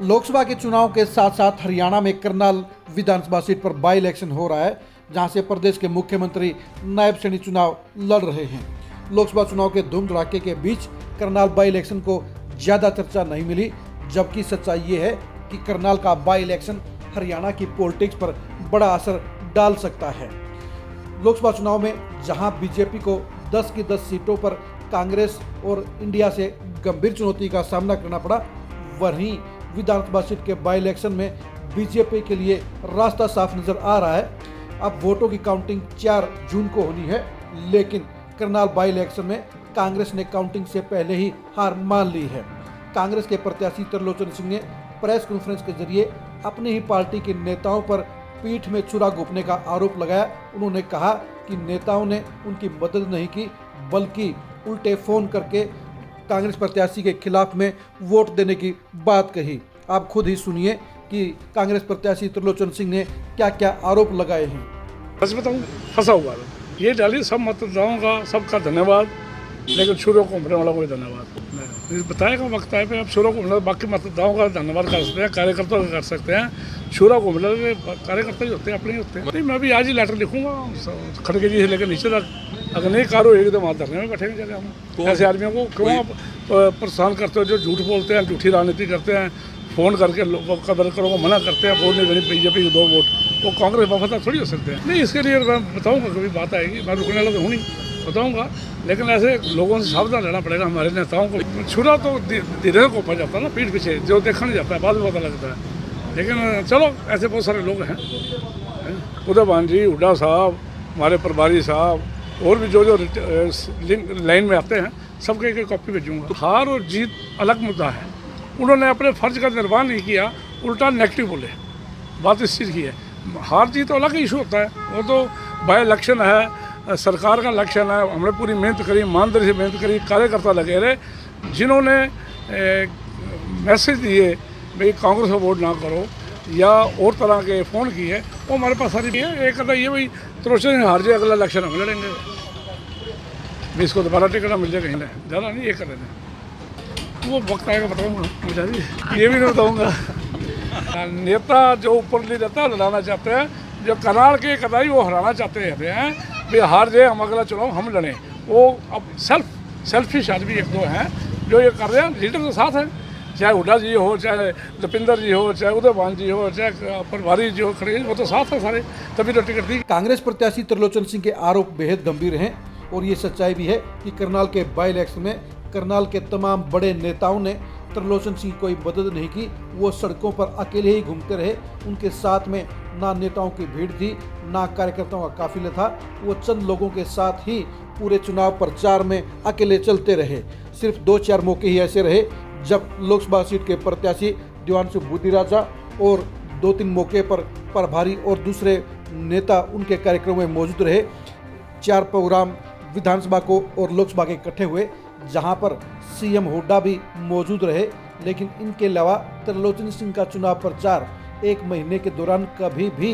लोकसभा के चुनाव के साथ साथ हरियाणा में करनाल विधानसभा सीट पर बाई इलेक्शन हो रहा है, जहां से प्रदेश के मुख्यमंत्री नायब श्रेणी चुनाव लड़ रहे हैं। लोकसभा चुनाव के धूम धड़ाके के बीच करनाल बाई इलेक्शन को ज्यादा चर्चा नहीं मिली, जबकि सच्चाई ये है कि करनाल का बाई इलेक्शन हरियाणा की पॉलिटिक्स पर बड़ा असर डाल सकता है। लोकसभा चुनाव में जहां बीजेपी को 10 की 10 सीटों पर कांग्रेस और इंडिया से गंभीर चुनौती का सामना करना पड़ा, वहीं विधानसभा सीट के बाई इलेक्शन में बीजेपी के लिए रास्ता साफ नजर आ रहा है। अब वोटों की काउंटिंग 4 जून को होनी है, लेकिन करनाल बाई इलेक्शन में कांग्रेस ने काउंटिंग से पहले ही हार मान ली है। कांग्रेस के प्रत्याशी त्रिलोचन सिंह ने प्रेस कॉन्फ्रेंस के जरिए अपनी ही पार्टी के नेताओं पर पीठ में छुरा घोंपने का आरोप लगाया। उन्होंने कहा कि नेताओं ने उनकी मदद नहीं की, बल्कि उल्टे फोन करके कांग्रेस प्रत्याशी के खिलाफ में वोट देने की बात कही। आप खुद ही सुनिए कि कांग्रेस प्रत्याशी त्रिलोचन सिंह ने क्या क्या आरोप लगाए हैं। बस बताऊँ, फंसा हुआ ये डाली सब मतदाताओं का सबका धन्यवाद, लेकिन शुरू को उमड़ने वाला कोई धन्यवाद बताएगा वक्त आए पे। अब शुरू को बाकी मतदाताओं का धन्यवाद कर सकते हैं, कार्यकर्ताओं का कर सकते हैं। शुरू को उमड़े कार्यकर्ता ही होते हैं, अपने ही होते हैं। नहीं, मैं भी आज ही लेटर लिखूंगा खड़गे जी से लेकर नीचे तक। अगर नहीं कार्य होगी तो वहाँ धरने में बैठेंगे जगह हम। तो ऐसे आदमियों को क्यों परेशान करते हो जो झूठ बोलते हैं, झूठी राजनीति करते हैं, फ़ोन करके लोगों का वर्करों को मना करते हैं वोट नहीं देनी बीजेपी को 2 वोट, वो कांग्रेस वफादार थोड़ी हो सकते हैं। नहीं, इसके लिए मैं बताऊँगा, कभी बात आएगी, मैं रुकने वाला तो हूँ नहीं, बताऊँगा। लेकिन ऐसे लोगों से सावधान रहना पड़ेगा हमारे नेताओं को। छुरा तो धीरे को पड़ जाता है ना पीठ पीछे, जो देखा नहीं जाता है बाद में पता लगता है। लेकिन चलो, ऐसे बहुत सारे लोग हैं, उदयभान जी, हुड्डा साहब, हमारे प्रभारी साहब, और भी जो लाइन में आते हैं, सबके एक कॉपी भेजूँगा। हार और जीत अलग मुद्दा है, उन्होंने अपने फर्ज का निर्वाह नहीं किया, उल्टा नेगेटिव बोले। बात इस चीज़ की है, हार जीत तो अलग इशू होता है, वो तो बाय इलेक्शन है, सरकार का इलेक्शन है। हमने पूरी मेहनत करी, ईमानदारी से मेहनत करी, कार्यकर्ता लगे रहे। जिन्होंने मैसेज दिए भाई कांग्रेस को वोट ना करो या और तरह के फ़ोन किए, वो हमारे पास सारी है। एक कहता ये भाई त्रिलोचन हार जाए, अगला इलेक्शन हम लड़ेंगे, भी इसको दोबारा टिकट मिल जाए कहीं, ज़्यादा नहीं ये कर रहे थे। वो वक्त आएगा बताऊँगा, मुझे ये भी नहीं बताऊँगा। नेता जो ऊपर ले जाता है लड़ाना चाहते हैं, जो करनाल के कदाई वो हराना चाहते हैं भाई हार जाए, हम अगला चुनाव हम लड़ें। वो अब सेल्फिश आदमी 1-2 हैं जो ये कर रहे हैं। लीडर के साथ है, चाहे हुड्डा जी हो, चाहे दीपिंदर जी हो, चाहे उदयभान जी हो, चाहे प्रभारी जी हो, खड़े वो तो साथ है सारे, तभी तो टिकट दी। कांग्रेस प्रत्याशी त्रिलोचन सिंह के आरोप बेहद गंभीर हैं और ये सच्चाई भी है कि करनाल के बाई इलेक्शन में करनाल के तमाम बड़े नेताओं ने त्रिलोचन सिंह कोई मदद नहीं की। वो सड़कों पर अकेले ही घूमते रहे, उनके साथ में ना नेताओं की भीड़ थी, ना कार्यकर्ताओं का काफिला था। वो चंद लोगों के साथ ही पूरे चुनाव प्रचार में अकेले चलते रहे। सिर्फ 2-4 मौके ही ऐसे रहे जब लोकसभा सीट के प्रत्याशी देवांशु बुद्धिराजा और 2-3 मौके पर प्रभारी और दूसरे नेता उनके कार्यक्रम में मौजूद रहे। 4 प्रोग्राम विधानसभा को और लोकसभा के इकट्ठे हुए, जहां पर सीएम हुड्डा भी मौजूद रहे। लेकिन इनके अलावा त्रिलोचन सिंह का चुनाव प्रचार 1 महीने के दौरान कभी भी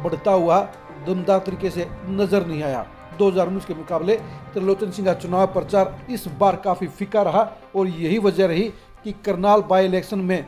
बढ़ता हुआ दमदार तरीके से नजर नहीं आया। 2019 के मुकाबले त्रिलोचन सिंह का चुनाव प्रचार इस बार काफी फीका रहा और यही वजह रही कि करनाल बाई इलेक्शन में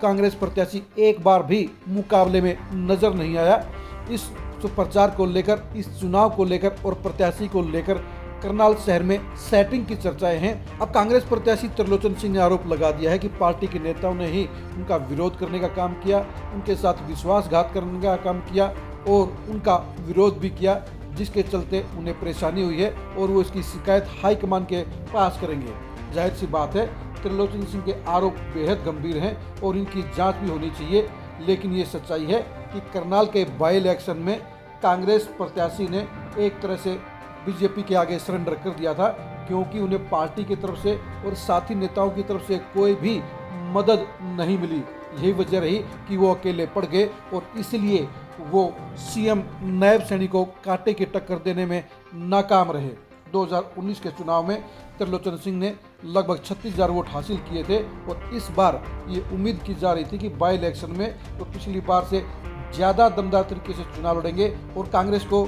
कांग्रेस प्रत्याशी एक बार भी मुकाबले में नजर नहीं आया। इस प्रचार को लेकर, इस चुनाव को लेकर और प्रत्याशी को लेकर करनाल शहर में सेटिंग की चर्चाएं हैं। अब कांग्रेस प्रत्याशी त्रिलोचन सिंह ने आरोप लगा दिया है कि पार्टी के नेताओं ने ही उनका विरोध करने का काम किया, उनके साथ विश्वासघात करने का काम किया और उनका विरोध भी किया, जिसके चलते उन्हें परेशानी हुई है और वो इसकी शिकायत हाईकमान के पास करेंगे। जाहिर सी बात है, त्रिलोचन सिंह के आरोप बेहद गंभीर हैं और इनकी जांच भी होनी चाहिए। लेकिन ये सच्चाई है कि करनाल के बाई इलेक्शन में कांग्रेस प्रत्याशी ने एक तरह से बीजेपी के आगे सरेंडर कर दिया था, क्योंकि उन्हें पार्टी की तरफ से और साथी नेताओं की तरफ से कोई भी मदद नहीं मिली। यही वजह रही कि वो अकेले पड़ गए और इसलिए वो सीएम नायब श्रेणी को कांटे की टक्कर देने में नाकाम रहे। 2019 के चुनाव में त्रिलोचन सिंह ने लगभग 36,000 वोट हासिल किए थे और इस बार ये उम्मीद की जा रही थी कि बाई इलेक्शन में तो पिछली बार से ज़्यादा दमदार तरीके से चुनाव लड़ेंगे और कांग्रेस को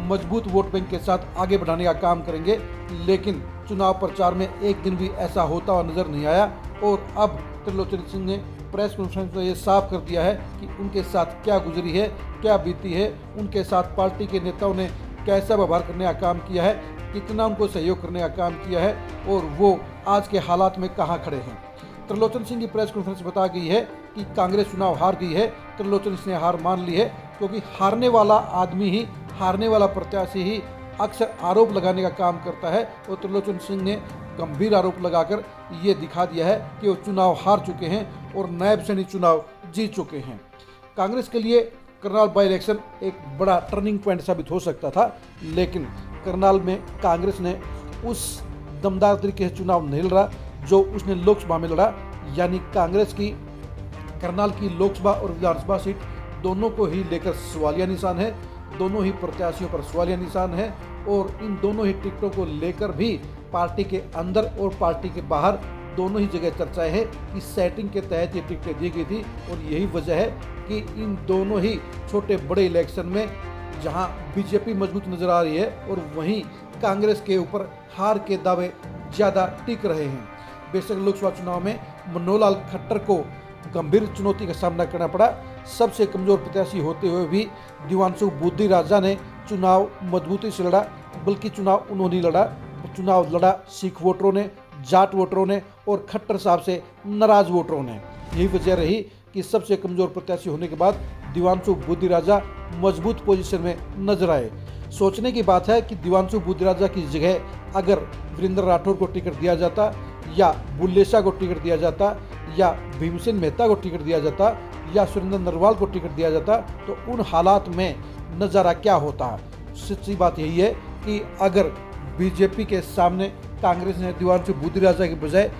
मजबूत वोट बैंक के साथ आगे बढ़ाने का काम करेंगे। लेकिन चुनाव प्रचार में एक दिन भी ऐसा होता हुआ नजर नहीं आया और अब त्रिलोचन सिंह ने प्रेस कॉन्फ्रेंस में ये साफ कर दिया है कि उनके साथ क्या गुजरी है, क्या बीती है, उनके साथ पार्टी के नेताओं ने कैसा व्यवहार करने का काम किया है, कितना उनको सहयोग करने का काम किया है और वो आज के हालात में कहाँ खड़े हैं। त्रिलोचन सिंह की प्रेस कॉन्फ्रेंस बता गई है कि कांग्रेस चुनाव हार गई है। त्रिलोचन सिंह ने हार मान ली है, क्योंकि हारने वाला आदमी ही, हारने वाला प्रत्याशी ही अक्सर आरोप लगाने का काम करता है और त्रिलोचन सिंह ने गंभीर आरोप लगाकर ये दिखा दिया है कि वो चुनाव हार चुके हैं और नायब सैनी चुनाव जीत चुके हैं। कांग्रेस के लिए करनाल बाई इलेक्शन एक बड़ा टर्निंग पॉइंट साबित हो सकता था, लेकिन करनाल में कांग्रेस ने उस दमदार तरीके से चुनाव नहीं लड़ा जो उसने लोकसभा में लड़ा। यानी कांग्रेस की करनाल की लोकसभा और विधानसभा सीट दोनों को ही लेकर सवालिया निशान है, दोनों ही प्रत्याशियों पर सवालिया निशान है और इन दोनों ही टिकटों को लेकर भी पार्टी के अंदर और पार्टी के बाहर दोनों ही जगह चर्चाएं हैं कि सेटिंग के तहत ये टिकटें दी गई थी और यही वजह है कि इन दोनों ही छोटे बड़े इलेक्शन में जहां बीजेपी मजबूत नजर आ रही है और वहीं कांग्रेस के ऊपर हार के दावे ज़्यादा टिक रहे हैं। बेशक लोकसभा चुनाव में मनोहर लाल खट्टर को गंभीर चुनौती का सामना करना पड़ा। सबसे कमजोर प्रत्याशी होते हुए भी दिवांशु बुद्धि राजा ने चुनाव मजबूती से लड़ा, बल्कि चुनाव उन्होंने ही लड़ा। चुनाव लड़ा सिख वोटरों ने, जाट वोटरों ने और खट्टर साहब से नाराज वोटरों ने। यही वजह रही कि सबसे कमजोर प्रत्याशी होने के बाद दिवांशु बुद्धि राजा मजबूत पोजीशन में नजर आए। सोचने की बात है कि दिवांशु बुद्धि राजा की जगह अगर वीरेंद्र राठौर को टिकट दिया जाता या बुल्लेशा को टिकट दिया जाता या भीमसेन मेहता को टिकट दिया जाता या सुरेंद्र नरवाल को टिकट दिया जाता तो उन हालात में नज़ारा क्या होता। सच्ची बात यही है कि अगर बीजेपी के सामने कांग्रेस ने दिवांशु बुद्धि राजा के बजाय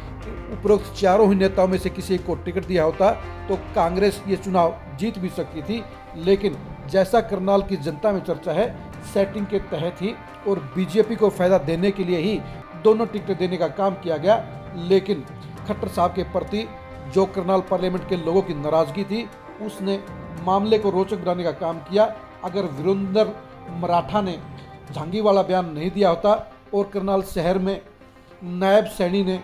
उपरोक्त चारों ही नेताओं में से किसी एक को टिकट दिया होता तो कांग्रेस ये चुनाव जीत भी सकती थी। लेकिन जैसा करनाल की जनता में चर्चा है, सेटिंग के तहत ही और बीजेपी को फायदा देने के लिए ही दोनों टिकटें देने का काम किया गया। लेकिन खट्टर साहब के प्रति जो करनाल पार्लियामेंट के लोगों की नाराजगी थी, उसने मामले को रोचक बनाने का काम किया। अगर वीरेंद्र मराठा ने झांगी वाला बयान नहीं दिया होता और करनाल शहर में नायब सैनी ने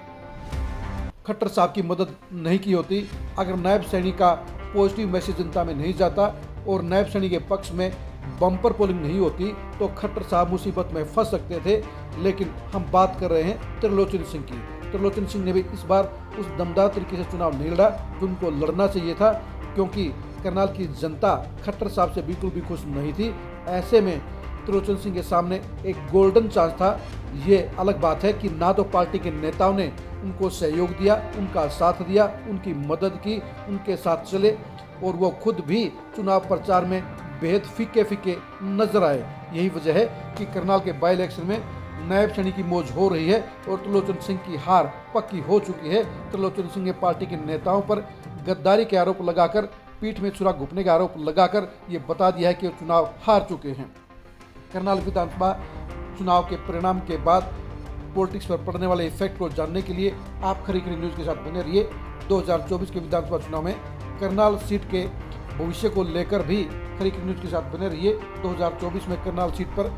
खट्टर साहब की मदद नहीं की होती, अगर नायब सैनी का पॉजिटिव मैसेज जनता में नहीं जाता और नायब सैनी के पक्ष में बम्पर पोलिंग नहीं होती तो खट्टर साहब मुसीबत में फंस सकते थे। लेकिन हम बात कर रहे हैं त्रिलोचन सिंह की। त्रिलोचन सिंह ने भी इस बार उस दमदार तरीके से चुनाव नहीं लड़ा जो उनको लड़ना चाहिए था, क्योंकि करनाल की जनता खट्टर साहब से बिल्कुल भी खुश नहीं थी। ऐसे में त्रिलोचन सिंह के सामने एक गोल्डन चांस था। ये अलग बात है कि ना तो पार्टी के नेताओं ने उनको सहयोग दिया, उनका साथ दिया, उनकी मदद की, उनके साथ चले और वो खुद भी चुनाव प्रचार में बेहद फीके फीके नजर आए। यही वजह है कि करनाल के बाई इलेक्शन में नायब सैनी की मौज हो रही है और त्रिलोचन सिंह की हार पक्की हो चुकी है। त्रिलोचन सिंह ने पार्टी के नेताओं पर गद्दारी के आरोप लगाकर, पीठ में छुरा घुपने का आरोप लगाकर ये बता दिया है कि वो चुनाव हार चुके हैं। करनाल विधानसभा चुनाव के परिणाम के बाद पॉलिटिक्स पर पड़ने वाले इफेक्ट को जानने के लिए आप खरी खरी न्यूज़ के साथ बने रहिए। 2024 के विधानसभा चुनाव में करनाल सीट के भविष्य को लेकर भी खरी खरी न्यूज़ के साथ बने रहिए। 2024 में करनाल सीट पर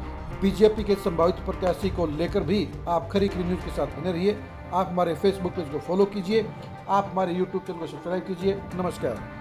बीजेपी के संभावित प्रत्याशी को लेकर भी आप खरी खरी न्यूज़ के साथ बने रहिए। आप हमारे फेसबुक पेज को फॉलो कीजिए, आप हमारे यूट्यूब चैनल को सब्सक्राइब कीजिए। नमस्कार।